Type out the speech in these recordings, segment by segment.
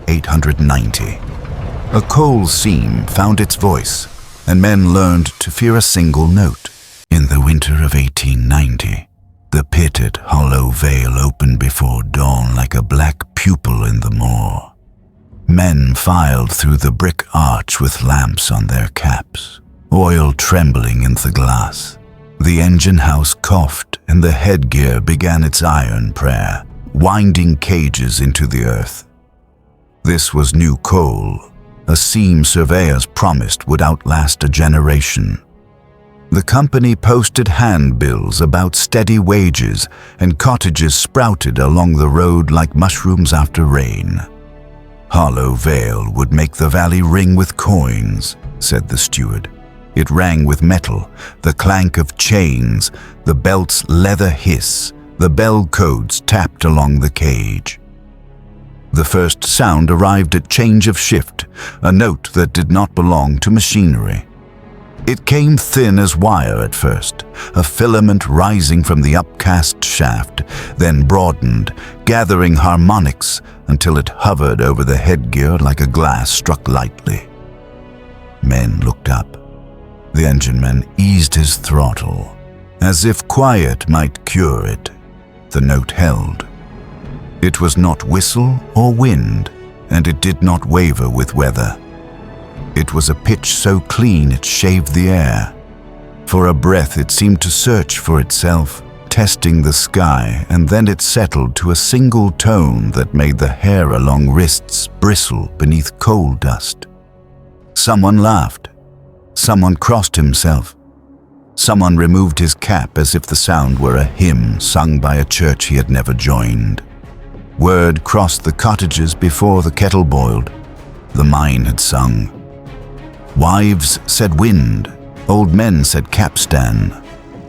1890. A coal seam found its voice, and men learned to fear a single note. In the winter of 1890, the pitted, hollow vale opened before dawn like a black pupil in the moor. Men filed through the brick arch with lamps on their caps, oil trembling in the glass. The engine house coughed, and the headgear began its iron prayer, winding cages into the earth. This was new coal, a seam surveyors promised would outlast a generation. The company posted handbills about steady wages, and cottages sprouted along the road like mushrooms after rain. Hollow Vale would make the valley ring with coins, said the steward. It rang with metal, the clank of chains, the belt's leather hiss, the bell codes tapped along the cage. The first sound arrived at change of shift, a note that did not belong to machinery. It came thin as wire at first, a filament rising from the upcast shaft, then broadened, gathering harmonics until it hovered over the headgear like a glass struck lightly. Men looked up. The engineman eased his throttle. As if quiet might cure it, the note held. It was not whistle or wind, and it did not waver with weather. It was a pitch so clean it shaved the air. For a breath it seemed to search for itself, testing the sky, and then it settled to a single tone that made the hair along wrists bristle beneath coal dust. Someone laughed. Someone crossed himself. Someone removed his cap as if the sound were a hymn sung by a church he had never joined. Word crossed the cottages before the kettle boiled. The mine had sung. Wives said wind, old men said capstan,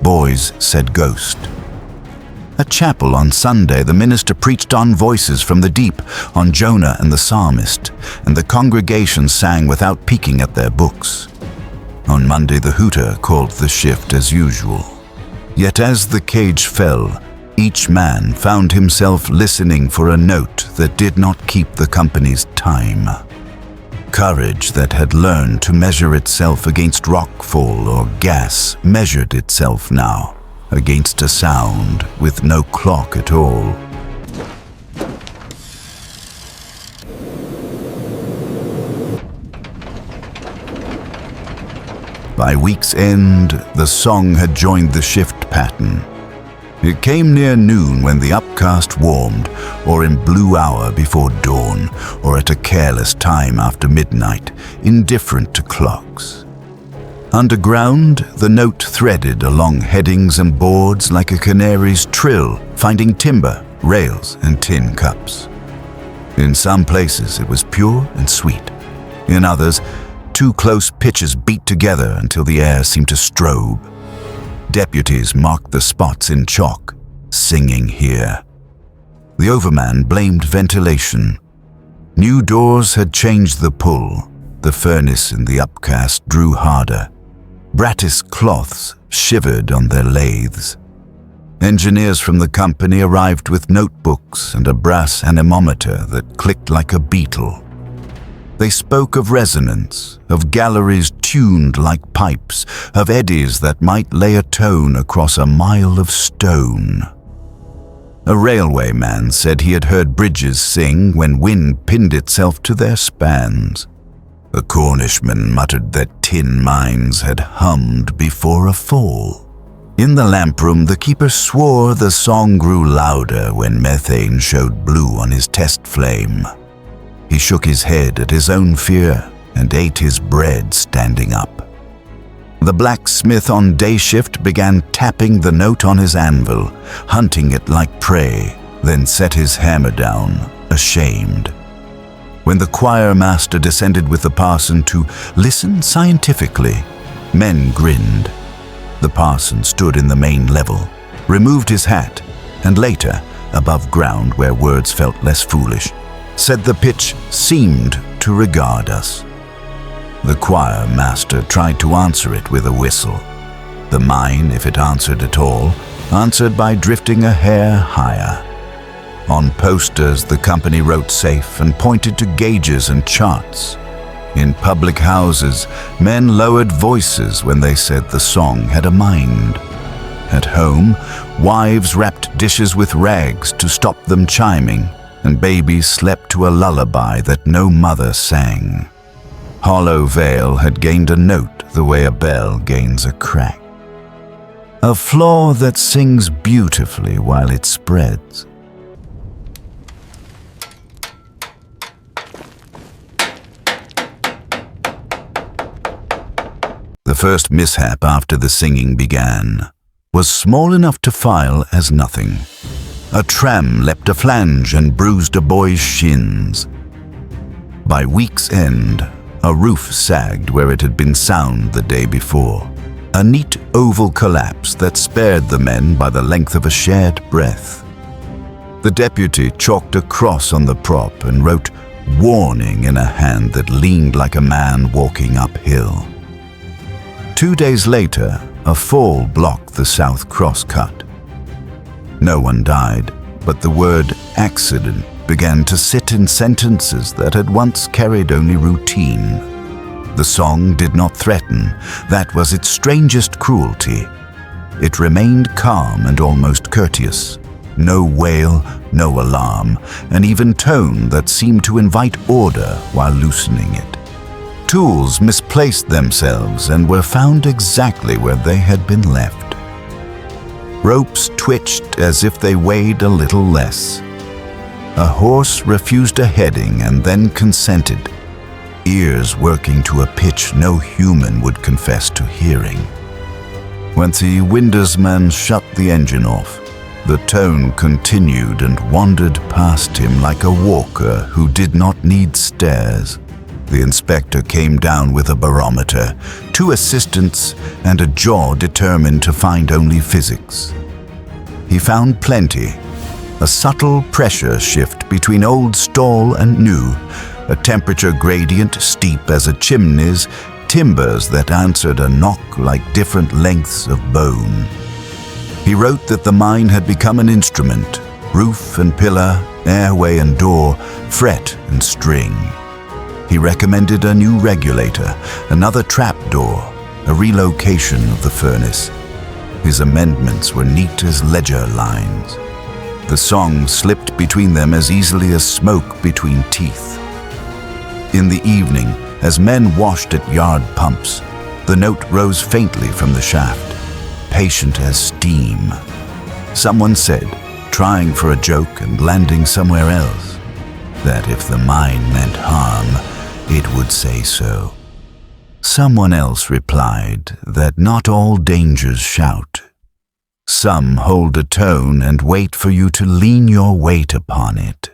boys said ghost. At chapel on Sunday, the minister preached on voices from the deep, on Jonah and the psalmist, and the congregation sang without peeking at their books. On Monday, the hooter called the shift as usual. Yet as the cage fell, each man found himself listening for a note that did not keep the company's time. Courage that had learned to measure itself against rockfall or gas measured itself now against a sound with no clock at all. By week's end, the song had joined the shift pattern. It came near noon when the upcast warmed, or in blue hour before dawn, or at a careless time after midnight, indifferent to clocks. Underground, the note threaded along headings and boards like a canary's trill, finding timber, rails, and tin cups. In some places it was pure and sweet. In others, two close pitches beat together until the air seemed to strobe. Deputies marked the spots in chalk, singing here. The overman blamed ventilation. New doors had changed the pull. The furnace in the upcast drew harder. Brattice cloths shivered on their lathes. Engineers from the company arrived with notebooks and a brass anemometer that clicked like a beetle. They spoke of resonance, of galleries tuned like pipes, of eddies that might lay a tone across a mile of stone. A railway man said he had heard bridges sing when wind pinned itself to their spans. A Cornishman muttered that tin mines had hummed before a fall. In the lamproom, the keeper swore the song grew louder when methane showed blue on his test flame. He shook his head at his own fear and ate his bread standing up. The blacksmith on day shift began tapping the note on his anvil, hunting it like prey, then set his hammer down, ashamed. When the choir master descended with the parson to listen scientifically, men grinned. The parson stood in the main level, removed his hat, and later, above ground where words felt less foolish, said the pitch seemed to regard us. The choir master tried to answer it with a whistle. The mine, if it answered at all, answered by drifting a hair higher. On posters, the company wrote safe and pointed to gauges and charts. In public houses, men lowered voices when they said the song had a mind. At home, wives wrapped dishes with rags to stop them chiming, and babies slept to a lullaby that no mother sang. Hollow Vale had gained a note the way a bell gains a crack. A flaw that sings beautifully while it spreads. The first mishap after the singing began was small enough to file as nothing. A tram leapt a flange and bruised a boy's shins. By week's end, a roof sagged where it had been sound the day before, a neat oval collapse that spared the men by the length of a shared breath. The deputy chalked a cross on the prop and wrote "warning" in a hand that leaned like a man walking uphill. 2 days later, a fall blocked the south crosscut. No one died, but the word "accident" began to sit in sentences that had once carried only routine. The song did not threaten. That was its strangest cruelty. It remained calm and almost courteous. No wail, no alarm, an even tone that seemed to invite order while loosening it. Tools misplaced themselves and were found exactly where they had been left. Ropes twitched as if they weighed a little less. A horse refused a heading and then consented, ears working to a pitch no human would confess to hearing. When the windowsman shut the engine off, the tone continued and wandered past him like a walker who did not need stairs. The inspector came down with a barometer, 2 assistants, and a jaw determined to find only physics. He found plenty. A subtle pressure shift between old stall and new, a temperature gradient steep as a chimney's, timbers that answered a knock like different lengths of bone. He wrote that the mine had become an instrument, roof and pillar, airway and door, fret and string. He recommended a new regulator, another trapdoor, a relocation of the furnace. His amendments were neat as ledger lines. The song slipped between them as easily as smoke between teeth. In the evening, as men washed at yard pumps, the note rose faintly from the shaft, patient as steam. Someone said, trying for a joke and landing somewhere else, that if the mine meant harm, it would say so. Someone else replied that not all dangers shout. Some hold a tone and wait for you to lean your weight upon it.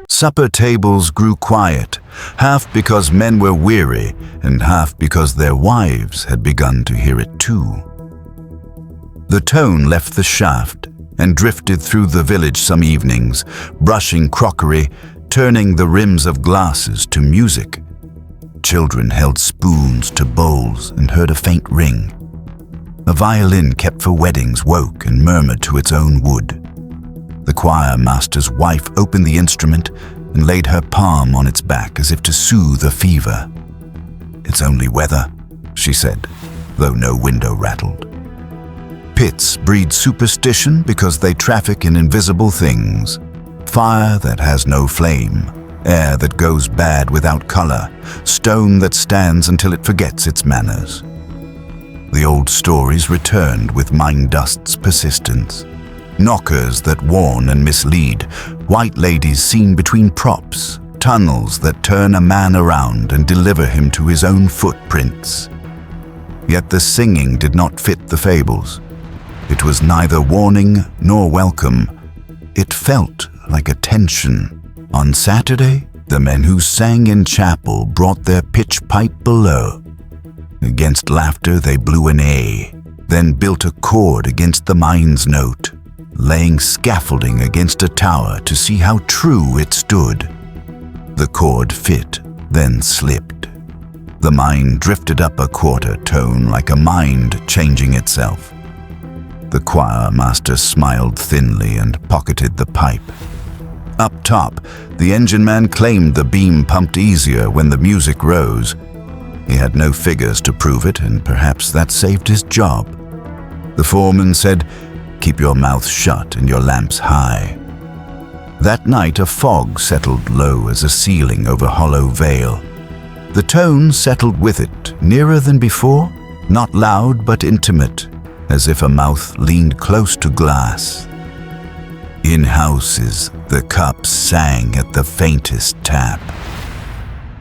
Supper tables grew quiet, half because men were weary and half because their wives had begun to hear it too. The tone left the shaft and drifted through the village some evenings, brushing crockery, turning the rims of glasses to music. Children held spoons to bowls and heard a faint ring. A violin kept for weddings woke and murmured to its own wood. The choir master's wife opened the instrument and laid her palm on its back as if to soothe a fever. "It's only weather," she said, though no window rattled. Pits breed superstition because they traffic in invisible things. Fire that has no flame, air that goes bad without color, stone that stands until it forgets its manners. The old stories returned with mine dust's persistence. Knockers that warn and mislead, white ladies seen between props, tunnels that turn a man around and deliver him to his own footprints. Yet the singing did not fit the fables. It was neither warning nor welcome. It felt like a tension. On Saturday, the men who sang in chapel brought their pitch pipe below. Against laughter they blew an A, then built a chord against the mine's note, laying scaffolding against a tower to see how true it stood. The chord fit, then slipped. The mine drifted up a quarter tone like a mind changing itself. The choir master smiled thinly and pocketed the pipe. Up top, the engine man claimed the beam pumped easier when the music rose. He had no figures to prove it, and perhaps that saved his job. The foreman said, "Keep your mouth shut and your lamps high." That night, a fog settled low as a ceiling over Hollow Vale. The tone settled with it, nearer than before, not loud but intimate, as if a mouth leaned close to glass. In houses, the cups sang at the faintest tap.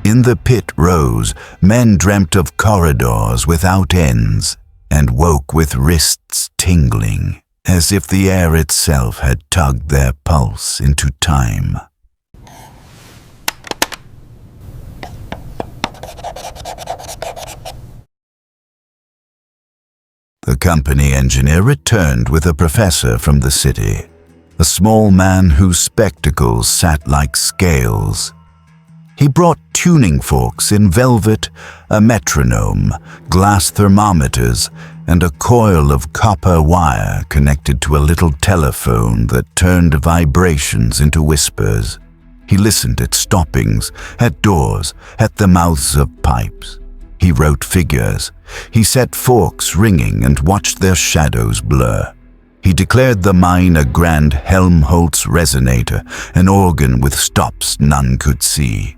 In the pit rows, men dreamt of corridors without ends, and woke with wrists tingling, as if the air itself had tugged their pulse into time. The company engineer returned with a professor from the city, a small man whose spectacles sat like scales. He brought tuning forks in velvet, a metronome, glass thermometers, and a coil of copper wire connected to a little telephone that turned vibrations into whispers. He listened at stoppings, at doors, at the mouths of pipes. He wrote figures. He set forks ringing and watched their shadows blur. He declared the mine a grand Helmholtz resonator, an organ with stops none could see.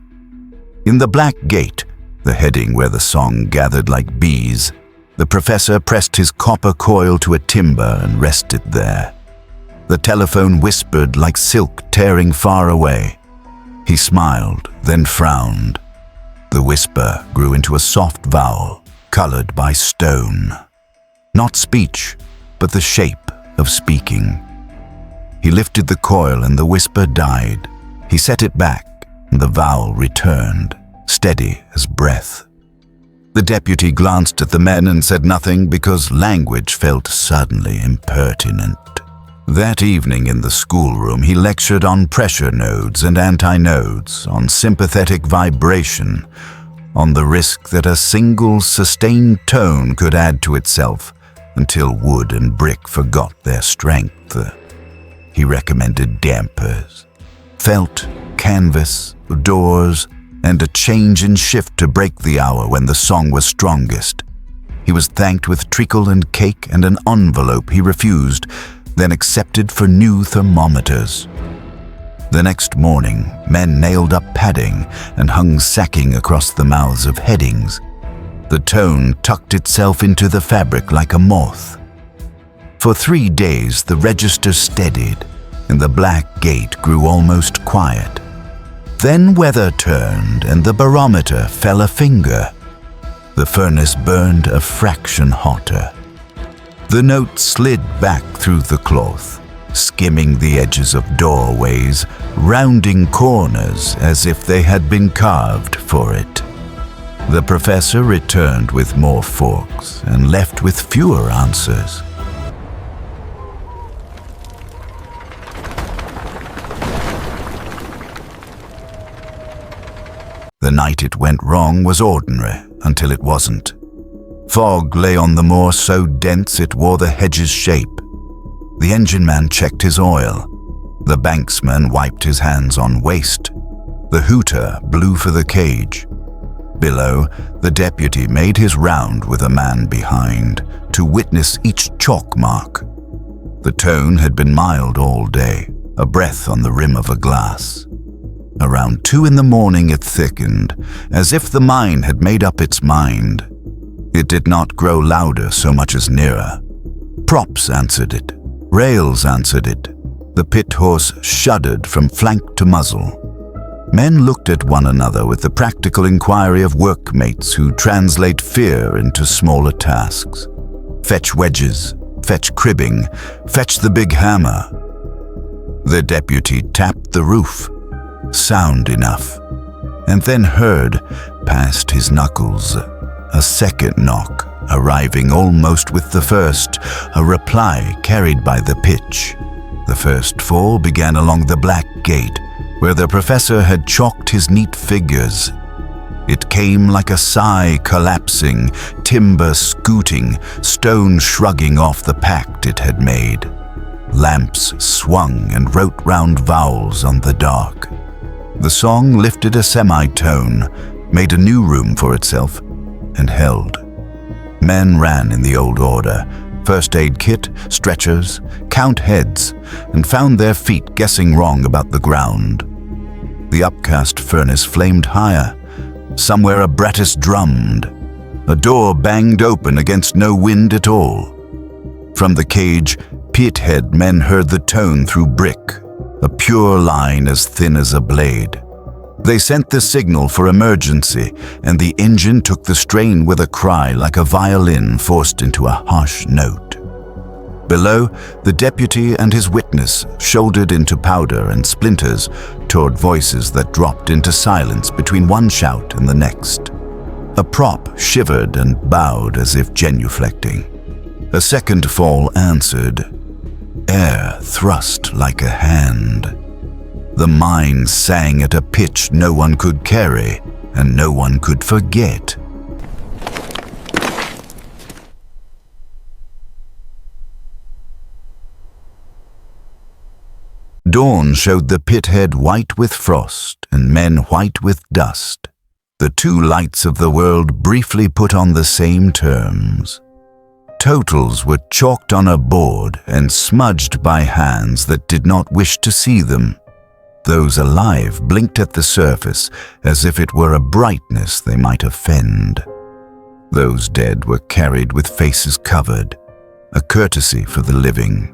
In the black gate, the heading where the song gathered like bees, the professor pressed his copper coil to a timber and rested there. The telephone whispered like silk tearing far away. He smiled, then frowned. The whisper grew into a soft vowel, colored by stone. Not speech, but the shape of speaking. He lifted the coil and the whisper died. He set it back, and the vowel returned, steady as breath. The deputy glanced at the men and said nothing because language felt suddenly impertinent. That evening in the schoolroom, he lectured on pressure nodes and antinodes, on sympathetic vibration, on the risk that a single sustained tone could add to itself until wood and brick forgot their strength. He recommended dampers, felt, canvas, doors, and a change in shift to break the hour when the song was strongest. He was thanked with treacle and cake and an envelope he refused, then accepted for new thermometers. The next morning, men nailed up padding and hung sacking across the mouths of headings. The tone tucked itself into the fabric like a moth. For 3 days, the register steadied, and the black gate grew almost quiet. Then weather turned, and the barometer fell a finger. The furnace burned a fraction hotter. The note slid back through the cloth, skimming the edges of doorways, rounding corners as if they had been carved for it. The professor returned with more forks and left with fewer answers. The night it went wrong was ordinary until it wasn't. Fog lay on the moor so dense it wore the hedge's shape. The engine man checked his oil. The banksman wiped his hands on waste. The hooter blew for the cage. Below, the deputy made his round with a man behind to witness each chalk mark. The tone had been mild all day, a breath on the rim of a glass. Around 2 in the morning it thickened, as if the mine had made up its mind. It did not grow louder so much as nearer. Props answered it. Rails answered it. The pit horse shuddered from flank to muzzle. Men looked at one another with the practical inquiry of workmates who translate fear into smaller tasks. Fetch wedges, fetch cribbing, fetch the big hammer. The deputy tapped the roof. Sound enough, and then heard, past his knuckles, a second knock, arriving almost with the first, a reply carried by the pitch. The first fall began along the black gate, where the professor had chalked his neat figures. It came like a sigh collapsing, timber scooting, stone shrugging off the pact it had made. Lamps swung and wrote round vowels on the dark. The song lifted a semitone, made a new room for itself, and held. Men ran in the old order, first aid kit, stretchers, count heads, and found their feet guessing wrong about the ground. The upcast furnace flamed higher. Somewhere a brattice drummed. A door banged open against no wind at all. From the cage, pithead men heard the tone through brick, a pure line as thin as a blade. They sent the signal for emergency, and the engine took the strain with a cry like a violin forced into a harsh note. Below, the deputy and his witness shouldered into powder and splinters toward voices that dropped into silence between one shout and the next. A prop shivered and bowed as if genuflecting. A second fall answered. Air thrust like a hand. The mine sang at a pitch no one could carry and no one could forget. Dawn showed the pithead white with frost and men white with dust. The two lights of the world briefly put on the same terms. Totals were chalked on a board and smudged by hands that did not wish to see them. Those alive blinked at the surface as if it were a brightness they might offend. Those dead were carried with faces covered, a courtesy for the living.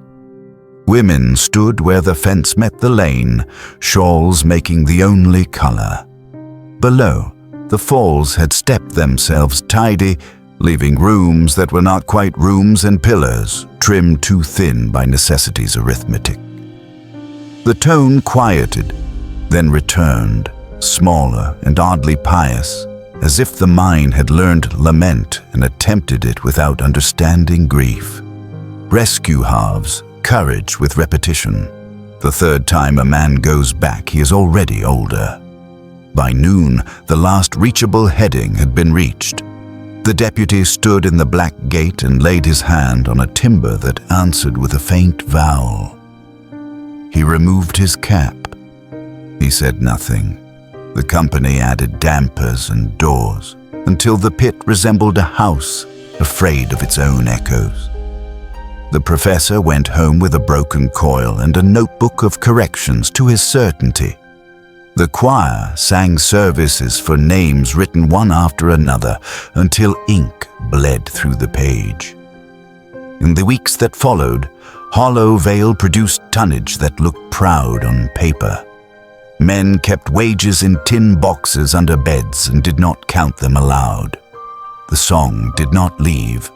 Women stood where the fence met the lane, shawls making the only color. Below, the falls had stepped themselves tidy, leaving rooms that were not quite rooms and pillars, trimmed too thin by necessity's arithmetic. The tone quieted, then returned, smaller and oddly pious, as if the mine had learned lament and attempted it without understanding grief. Rescue halves, courage with repetition. The third time a man goes back, he is already older. By noon, the last reachable heading had been reached. The deputy stood in the black gate and laid his hand on a timber that answered with a faint vowel. He removed his cap. He said nothing. The company added dampers and doors until the pit resembled a house, afraid of its own echoes. The professor went home with a broken coil and a notebook of corrections to his certainty. The choir sang services for names written one after another until ink bled through the page. In the weeks that followed, Hollow Vale produced tonnage that looked proud on paper. Men kept wages in tin boxes under beds and did not count them aloud. The song did not leave.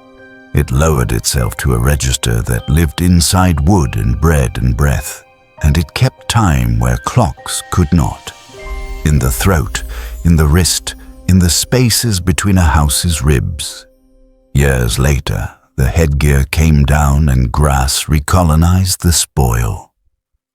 It lowered itself to a register that lived inside wood and bread and breath, and it kept time where clocks could not. In the throat, in the wrist, in the spaces between a house's ribs. Years later, the headgear came down and grass recolonized the spoil.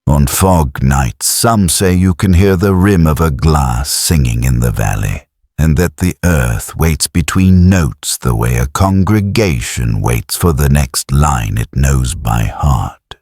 On fog nights, some say you can hear the rim of a glass singing in the valley, and that the earth waits between notes the way a congregation waits for the next line it knows by heart.